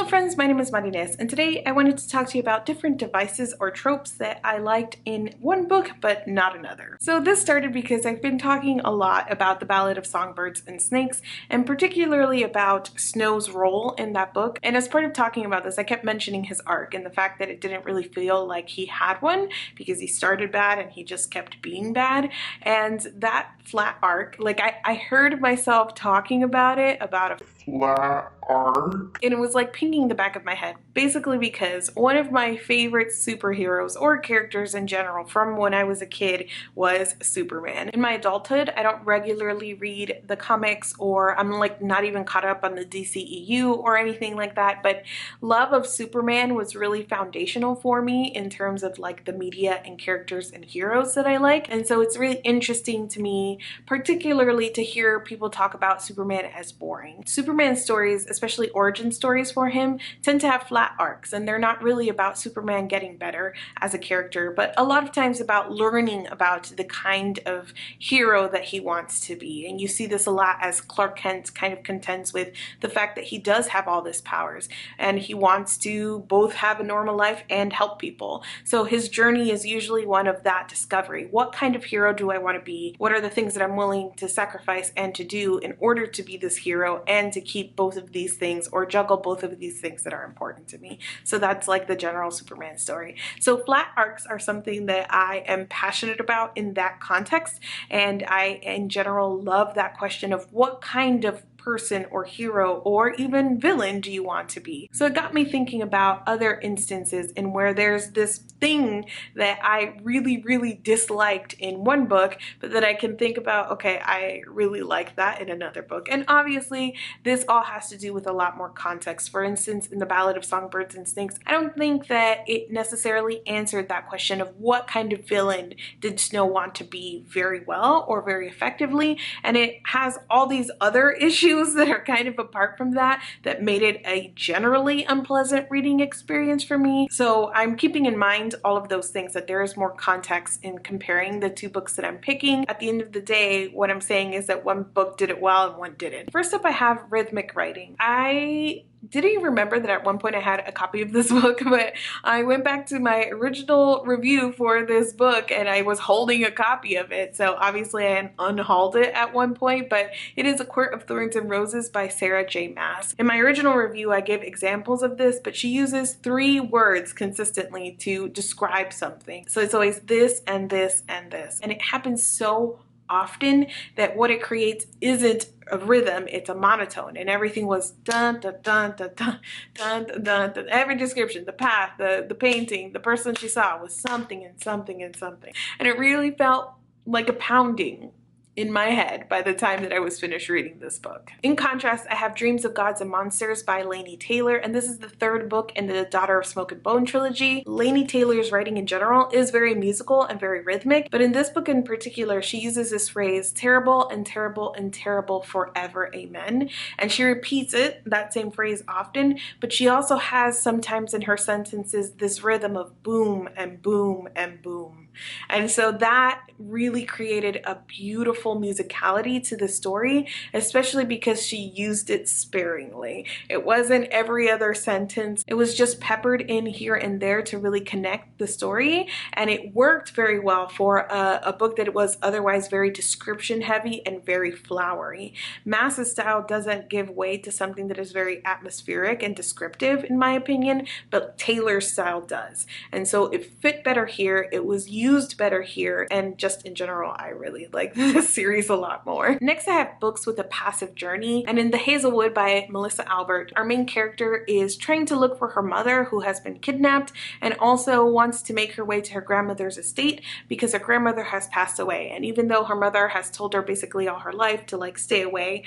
Hello friends, my name is Marines, and today I wanted to talk to you about different devices or tropes that I liked in one book but not another. So this started because I've been talking a lot about the Ballad of Songbirds and Snakes, and particularly about Snow's role in that book. And as part of talking about this, I kept mentioning his arc and the fact that it didn't really feel like he had one because he started bad and he just kept being bad. And that flat arc, like I heard myself talking about it, about a flat arc, and it was like pinging the back of my head, basically because one of my favorite superheroes or characters in general from when I was a kid was Superman. In my adulthood, I don't regularly read the comics, or I'm like not even caught up on the DCEU or anything like that, but love of Superman was really foundational for me in terms of like the media and characters and heroes that I like. And so it's really interesting to me, particularly to hear people talk about Superman as boring. Superman stories, especially origin stories for him, tend to have flat arcs, and they're not really about Superman getting better as a character, but a lot of times about learning about the kind of hero that he wants to be. And you see this a lot as Clark Kent kind of contends with the fact that he does have all these powers and he wants to both have a normal life and help people. So his journey is usually one of that discovery. What kind of hero do I want to be? What are the things that I'm willing to sacrifice and to do in order to be this hero and to keep both of these things, or juggle both of these things that are important to me? So that's like the general Superman story. So flat arcs are something that I am passionate about in that context, and I in general love that question of what kind of person or hero or even villain do you want to be? So it got me thinking about other instances in where there's this thing that I really disliked in one book, but that I can think about, okay, I really like that in another book. And obviously this all has to do with a lot more context. For instance, in the Ballad of Songbirds and Snakes, I don't think that it necessarily answered that question of what kind of villain did Snow want to be very well or very effectively, and it has all these other issues that are kind of apart from that made it a generally unpleasant reading experience for me. So I'm keeping in mind all of those things, that there is more context in comparing the two books that I'm picking. At the end of the day, what I'm saying is that one book did it well and one didn't. First up, I have rhythmic writing. I didn't even remember that at one point I had a copy of this book, but I went back to my original review for this book and I was holding a copy of it. So obviously I unhauled it at one point, but it is A Court of Thorns and Roses by Sarah J. Maas. In my original review, I gave examples of this, but she uses 3 words consistently to describe something. So it's always this and this and this. And it happens so often that what it creates isn't a rhythm, it's a monotone, and everything was dun dun dun dun dun dun dun dun, dun. Every description, the path, the painting, the person she saw was something and something and something, and it really felt like a pounding in my head by the time that I was finished reading this book. In contrast, I have Dreams of Gods and Monsters by Laini Taylor, and this is the 3rd book in the Daughter of Smoke and Bone trilogy. Laini Taylor's writing in general is very musical and very rhythmic, but in this book in particular, she uses this phrase, terrible and terrible and terrible forever, amen. And she repeats it, that same phrase, often, but she also has sometimes in her sentences this rhythm of boom and boom and boom. And so that really created a beautiful musicality to the story, especially because she used it sparingly. It wasn't every other sentence. It was just peppered in here and there to really connect the story, and it worked very well for a book that was otherwise very description heavy and very flowery. Maas's style doesn't give way to something that is very atmospheric and descriptive, in my opinion, but Taylor's style does. And so it fit better here, it was used better here, and just in general, I really like this series a lot more. Next, I have books with a passive journey, and in The Hazelwood by Melissa Albert, our main character is trying to look for her mother who has been kidnapped, and also wants to make her way to her grandmother's estate because her grandmother has passed away. And even though her mother has told her basically all her life to like stay away,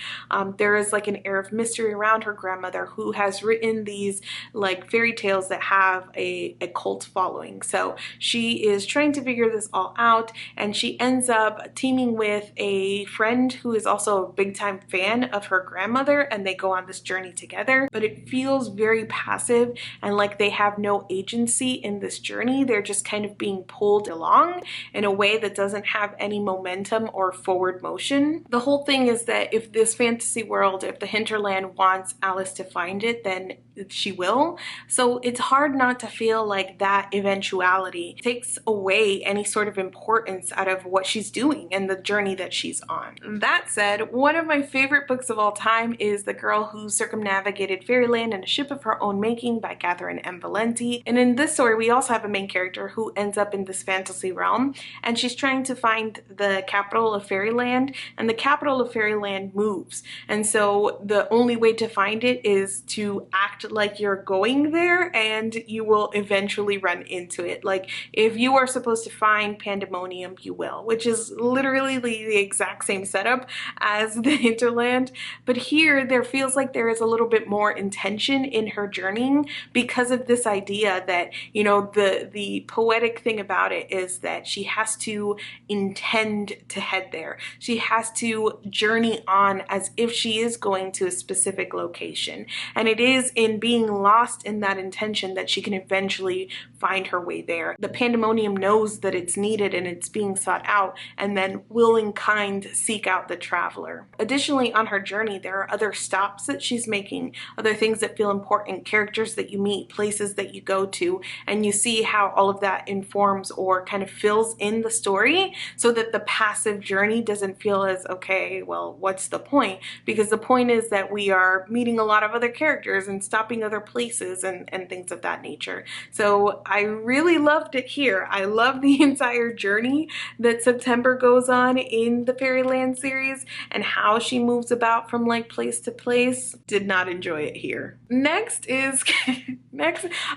there is like an air of mystery around her grandmother, who has written these like fairy tales that have a cult following. So she is trying to figure this all out, and she ends up teaming with a friend who is also a big time fan of her grandmother, and they go on this journey together. But it feels very passive and like they have no agency in this journey. They're just kind of being pulled along in a way that doesn't have any momentum or forward motion. The whole thing is that if this fantasy world, if the hinterland wants Alice to find it, then she will. So it's hard not to feel like that eventuality takes away any sort of importance out of what she's doing and the journey that she's on. That said, one of my favorite books of all time is The Girl Who Circumnavigated Fairyland in a Ship of Her Own Making by Catherynne and Valente. And in this story, we also have a main character who ends up in this fantasy realm, and she's trying to find the capital of Fairyland, and the capital of Fairyland moves. And so the only way to find it is to act like you're going there, and you will eventually run into it. Like, if you are supposed to find Pandemonium, you will, which is literally the exact same setup as the Hinterland. But here, there feels like there is a little bit more intention in her journeying because of this idea that, you know, the poetic thing about it is that she has to intend to head there. She has to journey on as if she is going to a specific location. And it is in being lost in that intention that she can eventually find her way there. The Pandemonium knows that it's needed and it's being sought out, and then will in kind seek out the traveler. Additionally, on her journey, there are other stops that she's making, other things that feel important, characters that you meet, places that you go to, and you see how all of that informs or kind of fills in the story so that the passive journey doesn't feel as, okay, well, what's the point? Because the point is that we are meeting a lot of other characters and stopping other places and things of that nature. So I really loved it here. I love the entire journey that September goes on in the Fairyland series and how she moves about from like place to place. Did not enjoy it here. Next is,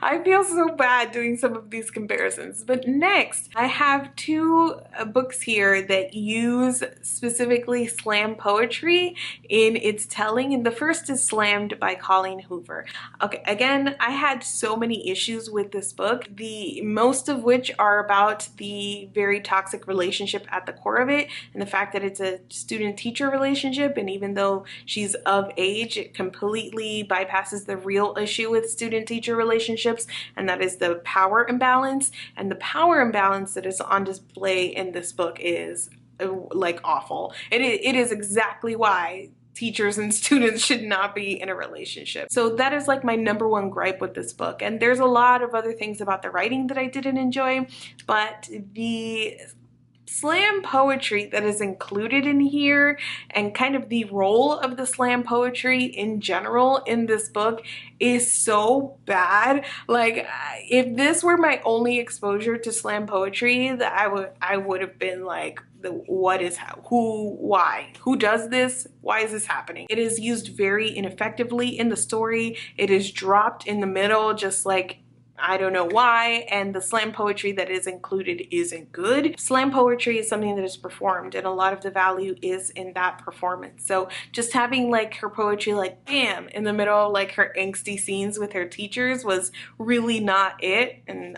I feel so bad doing some of these comparisons, but next I have two books here that use specifically slam poetry in its telling, and the first is Slammed by Colleen Hooever. Okay, again, I had so many issues with this book, the most of which are about the very toxic relationship at the core of it, and the fact that it's a student-teacher relationship, and even though she's of age, it completely bypasses the real issue with student-teacher relationships, and that is the power imbalance. And the power imbalance that is on display in this book is like awful. It is exactly why teachers and students should not be in a relationship. So that is like my number one gripe with this book. And there's a lot of other things about the writing that I didn't enjoy, but the slam poetry that is included in here and kind of the role of the slam poetry in general in this book is so bad. Like, if this were my only exposure to slam poetry, that I would have been like, what is how, why, who does this, why is this happening? It is used very ineffectively in the story. It is dropped in the middle, just like, I don't know why, and the slam poetry that is included isn't good. Slam poetry is something that is performed, and a lot of the value is in that performance. So just having like her poetry like bam in the middle of like her angsty scenes with her teachers was really not it, and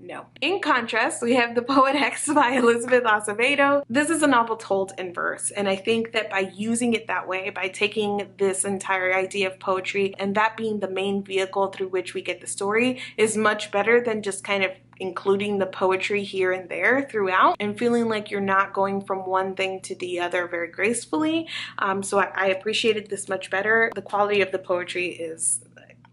no. In contrast, we have The Poet X by Elizabeth Acevedo. This is a novel told in verse, and I think that by using it that way, by taking this entire idea of poetry and that being the main vehicle through which we get the story, is much better than just kind of including the poetry here and there throughout and feeling like you're not going from one thing to the other very gracefully. So I appreciated this much better. The quality of the poetry is,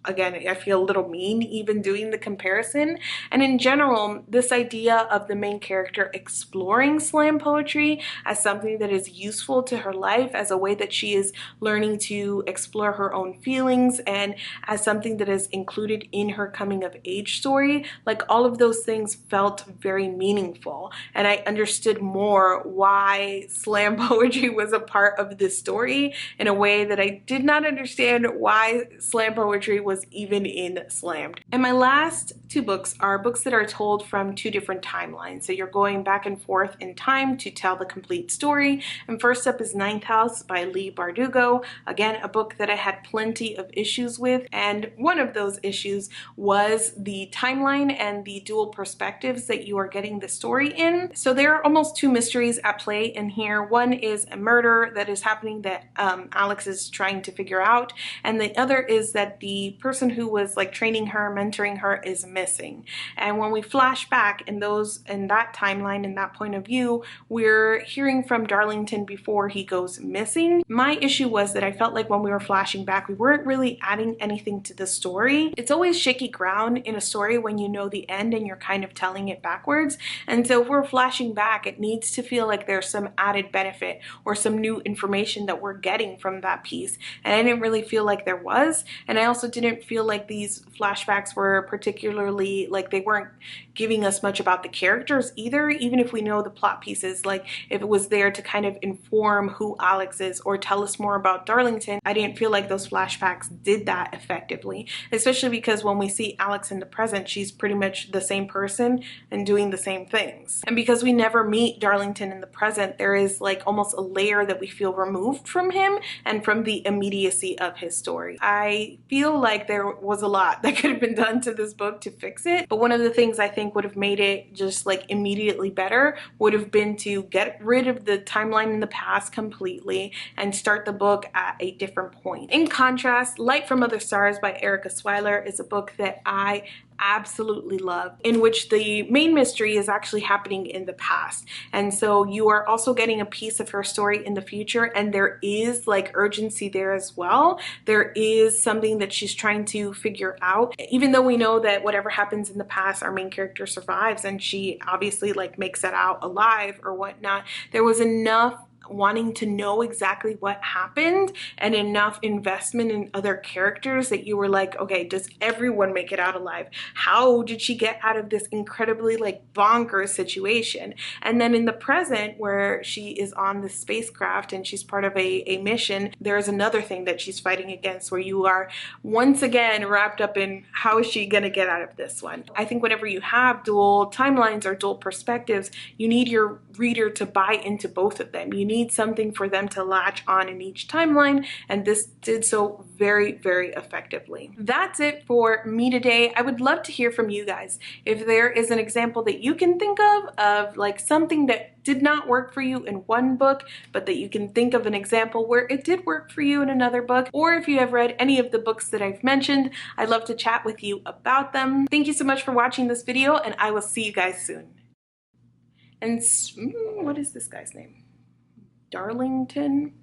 again, I feel a little mean even doing the comparison. And in general, this idea of the main character exploring slam poetry as something that is useful to her life, as a way that she is learning to explore her own feelings, and as something that is included in her coming of age story, like all of those things felt very meaningful. And I understood more why slam poetry was a part of this story in a way that I did not understand why slam poetry was even in Slammed. And my last two books are books that are told from two different timelines. So you're going back and forth in time to tell the complete story. And first up is Ninth House by Leigh Bardugo. Again, a book that I had plenty of issues with. And one of those issues was the timeline and the dual perspectives that you are getting the story in. So there are almost two mysteries at play in here. One is a murder that is happening that Alex is trying to figure out. And the other is that the person who was like training her, mentoring her, is missing. And when we flash back in that timeline, in that point of view, we're hearing from Darlington before he goes missing. My issue was that I felt like when we were flashing back, we weren't really adding anything to the story. It's always shaky ground in a story when you know the end and you're kind of telling it backwards. And so if we're flashing back, it needs to feel like there's some added benefit or some new information that we're getting from that piece. And I didn't really feel like there was. And I also didn't feel like these flashbacks were particularly, like, they weren't giving us much about the characters either, even if we know the plot pieces. Like, if it was there to kind of inform who Alex is or tell us more about Darlington, I didn't feel like those flashbacks did that effectively, especially because when we see Alex in the present, she's pretty much the same person and doing the same things. And because we never meet Darlington in the present, there is like almost a layer that we feel removed from him and from the immediacy of his story. I feel like there was a lot that could have been done to this book to fix it, but one of the things I think would have made it just like immediately better would have been to get rid of the timeline in the past completely and start the book at a different point. In contrast, Light from Other Stars by Erika Swyler is a book that I absolutely love, in which the main mystery is actually happening in the past, and so you are also getting a piece of her story in the future, and there is like urgency there as well. There is something that she's trying to figure out, even though we know that whatever happens in the past, our main character survives and she obviously like makes it out alive or whatnot. There was enough wanting to know exactly what happened and enough investment in other characters that you were like, okay, does everyone make it out alive? How did she get out of this incredibly like bonkers situation? And then in the present, where she is on the spacecraft and she's part of a mission, there's another thing that she's fighting against, where you are once again wrapped up in how is she gonna get out of this one. I think whenever you have dual timelines or dual perspectives, you need your reader to buy into both of them. You need something for them to latch on in each timeline, and this did so very, very effectively. That's it for me today. I would love to hear from you guys. If there is an example that you can think of like something that did not work for you in one book, but that you can think of an example where it did work for you in another book, or if you have read any of the books that I've mentioned, I'd love to chat with you about them. Thank you so much for watching this video, and I will see you guys soon. And what is this guy's name? Darlington?